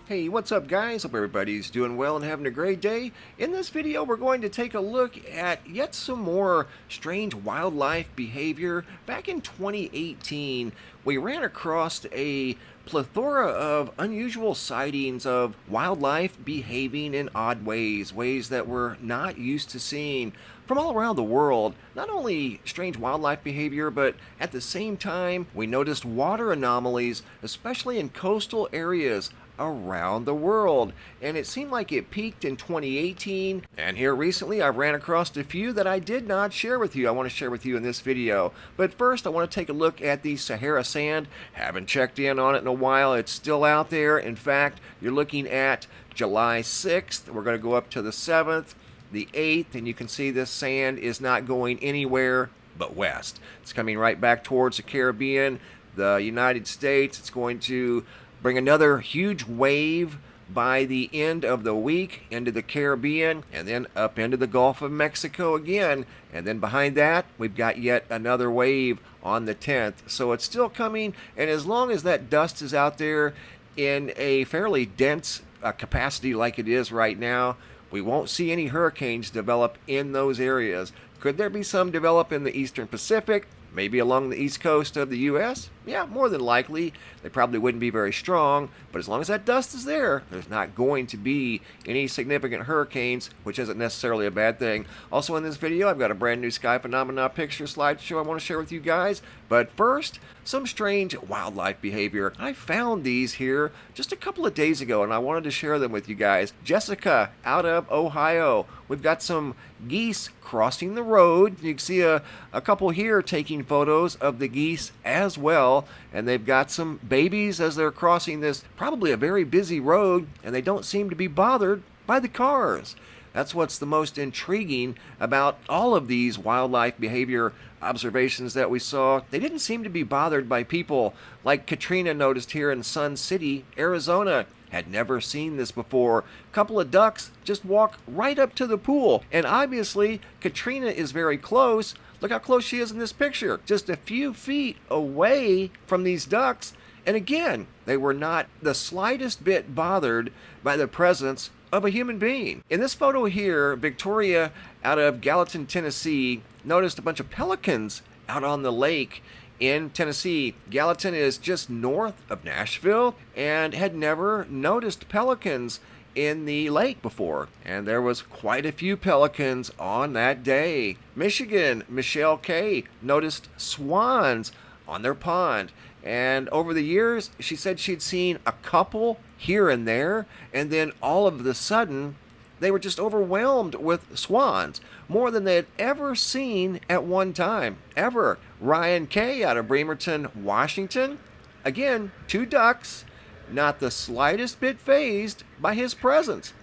Hey, what's up guys? Hope everybody's doing well and having a great day. In this video, we're going to take a look at yet some more strange wildlife behavior. Back in 2018, we ran across a plethora of unusual sightings of wildlife behaving in odd ways, ways that we're not used to seeing from all around the world. Not only strange wildlife behavior, but at the same time, we noticed water anomalies, especially in coastal areas around the world, and it seemed like it peaked in 2018, and here recently I ran across a few that I did not share with you. I want to share with you in this video. But first I want to take a look at the Sahara Sand. Haven't checked in on it in a while. It's still out there. In fact, you're looking at July 6th. We're going to go up to the 7th, the 8th, and you can see this sand is not going anywhere but west. It's coming right back towards the Caribbean, the United States. It's going to bring another huge wave by the end of the week into the Caribbean and then up into the Gulf of Mexico again. And then behind that, we've got yet another wave on the 10th. So it's still coming, and as long as that dust is out there in a fairly dense capacity like it is right now, we won't see any hurricanes develop in those areas. Could there be some develop in the Eastern Pacific? Maybe along the east coast of the U.S.? Yeah, more than likely. They probably wouldn't be very strong, but as long as that dust is there, there's not going to be any significant hurricanes, which isn't necessarily a bad thing. Also in this video, I've got a brand new sky phenomena picture slideshow I want to share with you guys. But first, some strange wildlife behavior. I found these here just a couple of days ago, and I wanted to share them with you guys. Jessica out of Ohio. We've got some geese crossing the road. You can see a couple here taking photos of the geese as well, and they've got some babies as they're crossing this probably a very busy road, and they don't seem to be bothered by the cars. That's what's the most intriguing about all of these wildlife behavior observations that we saw. They didn't seem to be bothered by people, like Katrina noticed here in Sun City, Arizona. Had never seen this before. A couple of ducks just walk right up to the pool, and obviously Katrina is very close. Look how close she is in this picture, just a few feet away from these ducks. And again, they were not the slightest bit bothered by the presence of a human being. In this photo here, Victoria out of Gallatin, Tennessee, noticed a bunch of pelicans out on the lake in Tennessee. Gallatin is just north of Nashville and had never noticed pelicans in the lake before, and there was quite a few pelicans on that day. Michigan, Michelle K noticed swans on their pond, and over the years she said she'd seen a couple here and there, and then all of a sudden they were just overwhelmed with swans, more than they had ever seen at one time, ever. Ryan K out of Bremerton, Washington, again, two ducks, not the slightest bit fazed by his presence,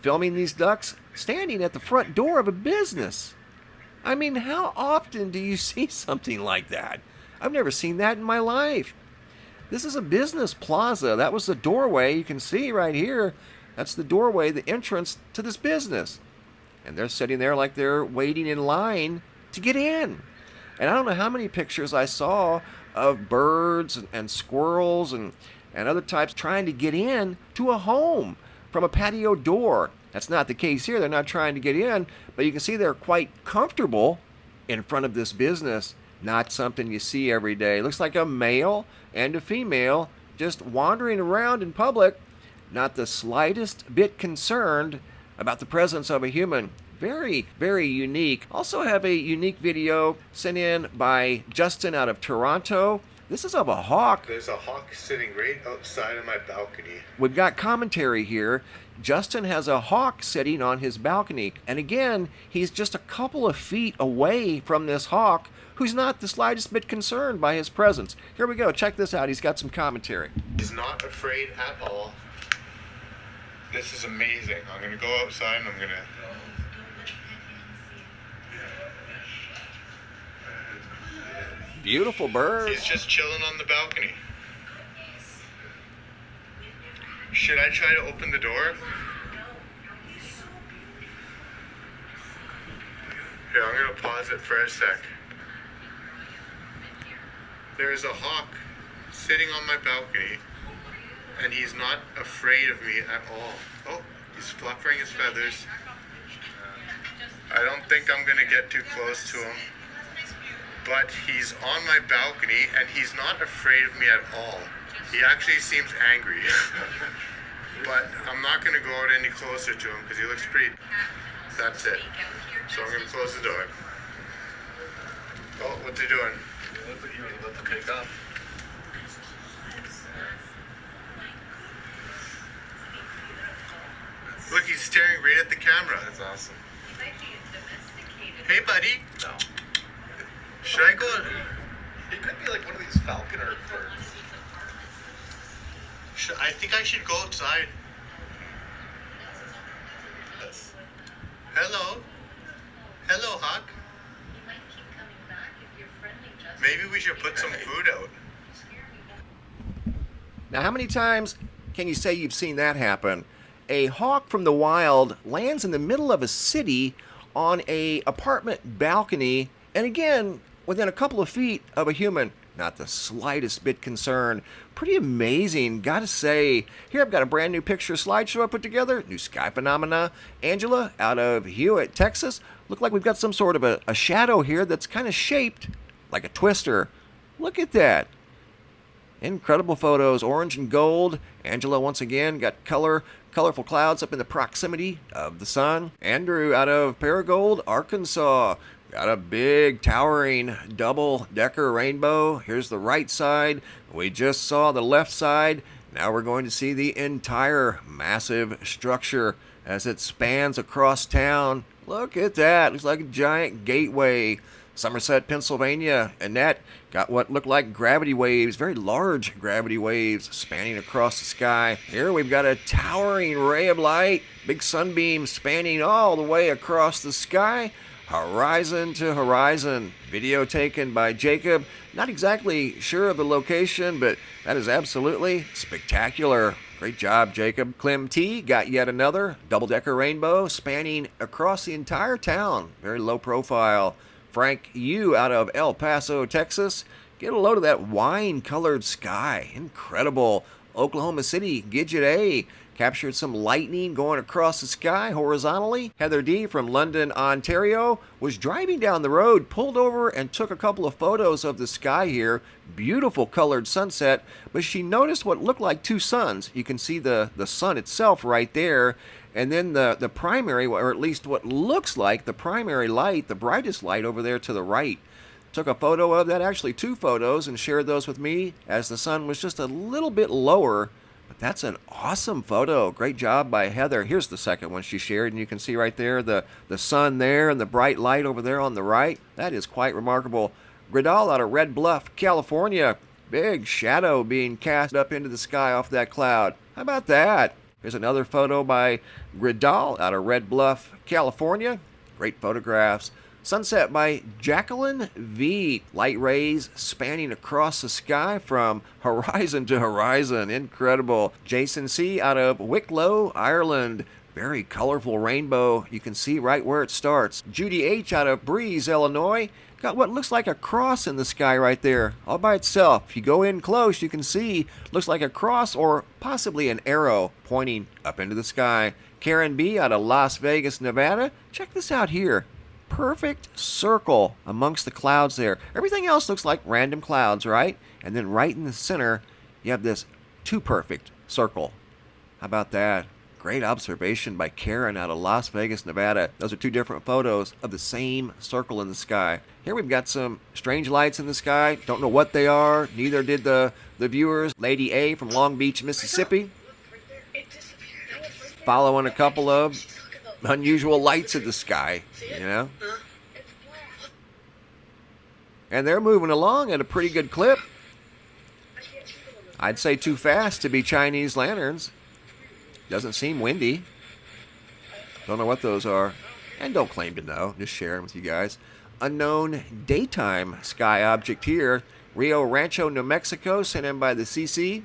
filming these ducks standing at the front door of a business. I mean, how often do you see something like that? I've never seen that in my life. This is a business plaza. That was the doorway. You can see right here. That's the doorway, the entrance to this business. And they're sitting there like they're waiting in line to get in. And I don't know how many pictures I saw of birds and squirrels and other types trying to get in to a home from a patio door. That's not the case here. They're not trying to get in, but you can see they're quite comfortable in front of this business. Not something you see every day. Looks like a male and a female just wandering around in public, not the slightest bit concerned about the presence of a human. Very, very unique. Also have a unique video sent in by Justin out of Toronto. This is of a hawk. There's a hawk sitting right outside of my balcony. We've got commentary here. Justin has a hawk sitting on his balcony. And again, he's just a couple of feet away from this hawk, who's not the slightest bit concerned by his presence. Here we go. Check this out. He's got some commentary. He's not afraid at all. This is amazing. I'm going to go outside and I'm going to... Beautiful bird. He's just chilling on the balcony. Should I try to open the door? Here, I'm going to pause it for a sec. There's a hawk sitting on my balcony, and he's not afraid of me at all. Oh, he's fluffing his feathers. I don't think I'm gonna get too close to him, but he's on my balcony and he's not afraid of me at all. He actually seems angry, but I'm not gonna go out any closer to him because he looks pretty. That's it. So I'm gonna close the door. Oh, what's he doing? He was about to take off. Look, he's staring right at the camera. That's awesome. Hey, buddy. No. Should I go? He could be like one of these falconer birds. I think I should go outside. Yes. Hello. Hello, Huck. Maybe we should put some food out. Now, how many times can you say you've seen that happen? A hawk from the wild lands in the middle of a city on a apartment balcony, and again, within a couple of feet of a human. Not the slightest bit concerned. Pretty amazing, gotta say. Here I've got a brand new picture slideshow I put together. New sky phenomena. Angela out of Hewitt, Texas. Look like we've got some sort of a shadow here that's kind of shaped like a twister. Look at that. Incredible photos, orange and gold. Angela once again got colorful clouds up in the proximity of the sun. Andrew out of Paragould, Arkansas. Got a big towering double-decker rainbow. Here's the right side. We just saw the left side. Now we're going to see the entire massive structure as it spans across town. Look at that. Looks like a giant gateway. Somerset, Pennsylvania. Annette got what looked like gravity waves, very large gravity waves spanning across the sky. Here we've got a towering ray of light, big sunbeam spanning all the way across the sky. Horizon to horizon. Video taken by Jacob. Not exactly sure of the location, but that is absolutely spectacular. Great job, Jacob. Clem T got yet another double-decker rainbow spanning across the entire town. Very low profile. Frank U out of El Paso, Texas. Get a load of that wine-colored sky. Incredible. Oklahoma City, Gidget A captured some lightning going across the sky horizontally. Heather D from London, Ontario was driving down the road, pulled over and took a couple of photos of the sky here. Beautiful colored sunset, but she noticed what looked like two suns. You can see the sun itself right there, and then the primary, or at least what looks like the primary light, the brightest light over there to the right. Took a photo of that, actually two photos, and shared those with me as the sun was just a little bit lower. But that's an awesome photo. Great job by Heather. Here's the second one she shared, and you can see right there the sun there and the bright light over there on the right. That is quite remarkable. Gridal out of Red Bluff, California. Big shadow being cast up into the sky off that cloud. How about that? Here's another photo by Gridal out of Red Bluff, California. Great photographs. Sunset by Jacqueline V. Light rays spanning across the sky from horizon to horizon. Incredible. Jason C. out of Wicklow, Ireland. Very colorful rainbow. You can see right where it starts. Judy H. out of Breeze, Illinois. Got what looks like a cross in the sky right there, all by itself. If you go in close, you can see looks like a cross or possibly an arrow pointing up into the sky. Karen B. out of Las Vegas, Nevada. Check this out here. Perfect circle amongst the clouds there. Everything else looks like random clouds, right? And then right in the center, you have this too perfect circle. How about that? Great observation by Karen out of Las Vegas, Nevada. Those are two different photos of the same circle in the sky. Here we've got some strange lights in the sky. Don't know what they are. Neither did the viewers. Lady A from Long Beach, Mississippi. Following a couple of unusual lights in the sky, you know? And they're moving along at a pretty good clip. I'd say too fast to be Chinese lanterns. Doesn't seem windy. Don't know what those are. And don't claim to know. Just share them with you guys. Unknown daytime sky object here. Rio Rancho, New Mexico, sent in by the CC.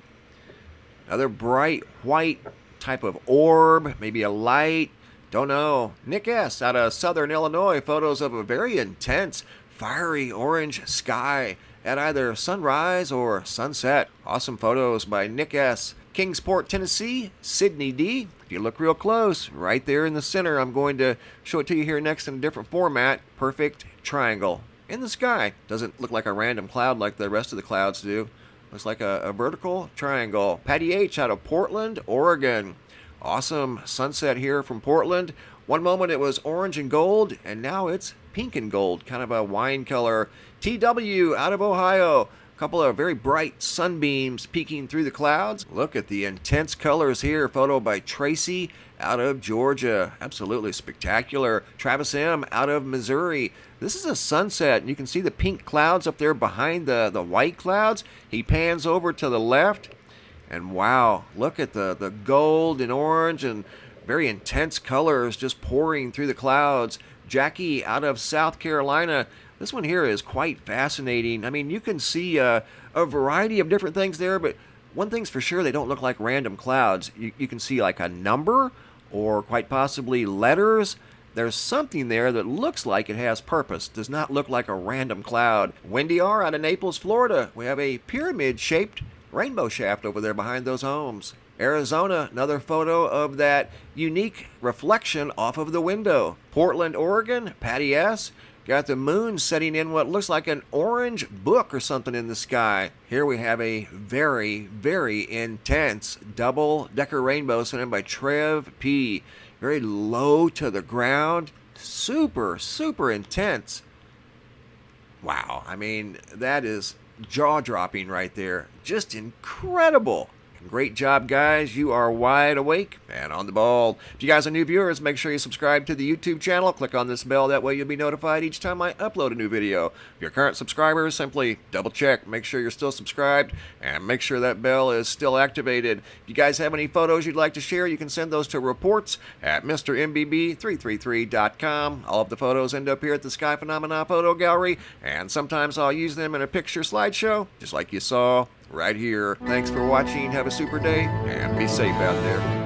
Another bright white type of orb. Maybe a light. Don't know. Nick S. out of Southern Illinois. Photos of a very intense, fiery orange sky at either sunrise or sunset. Awesome photos by Nick S. Kingsport, Tennessee, Sydney D. If you look real close, right there in the center, I'm going to show it to you here next in a different format. Perfect triangle in the sky. Doesn't look like a random cloud like the rest of the clouds do. Looks like a vertical triangle. Patty H out of Portland, Oregon. Awesome sunset here from Portland. One moment it was orange and gold, and now it's pink and gold, kind of a wine color. TW out of Ohio. A couple of very bright sunbeams peeking through the clouds. Look at the intense colors here. Photo by Tracy out of Georgia. Absolutely spectacular. Travis M out of Missouri. This is a sunset, and you can see the pink clouds up there behind the white clouds. He pans over to the left, and wow, look at the gold and orange and very intense colors just pouring through the clouds. Jackie out of South Carolina. This one here is quite fascinating. I mean, you can see a variety of different things there, but one thing's for sure, they don't look like random clouds. You can see like a number or quite possibly letters. There's something there that looks like it has purpose. Does not look like a random cloud. Wendy R. out of Naples, Florida. We have a pyramid-shaped rainbow shaft over there behind those homes. Arizona, another photo of that unique reflection off of the window. Portland, Oregon, Patty S. Got the moon setting in what looks like an orange book or something in the sky. Here we have a very, very intense double-decker rainbow sent in by Trev P. Very low to the ground. Super, super intense. Wow, I mean, that is jaw-dropping right there. Just incredible. Great job, guys. You are wide awake and on the ball. If you guys are new viewers, make sure you subscribe to the YouTube channel. Click on this bell. That way you'll be notified each time I upload a new video. If you're current subscribers, simply double check. Make sure you're still subscribed and make sure that bell is still activated. If you guys have any photos you'd like to share, you can send those to reports at MrMBB333.com. All of the photos end up here at the Sky Phenomena Photo Gallery, and sometimes I'll use them in a picture slideshow, just like you saw right here. Thanks for watching. Have a super day and be safe out there.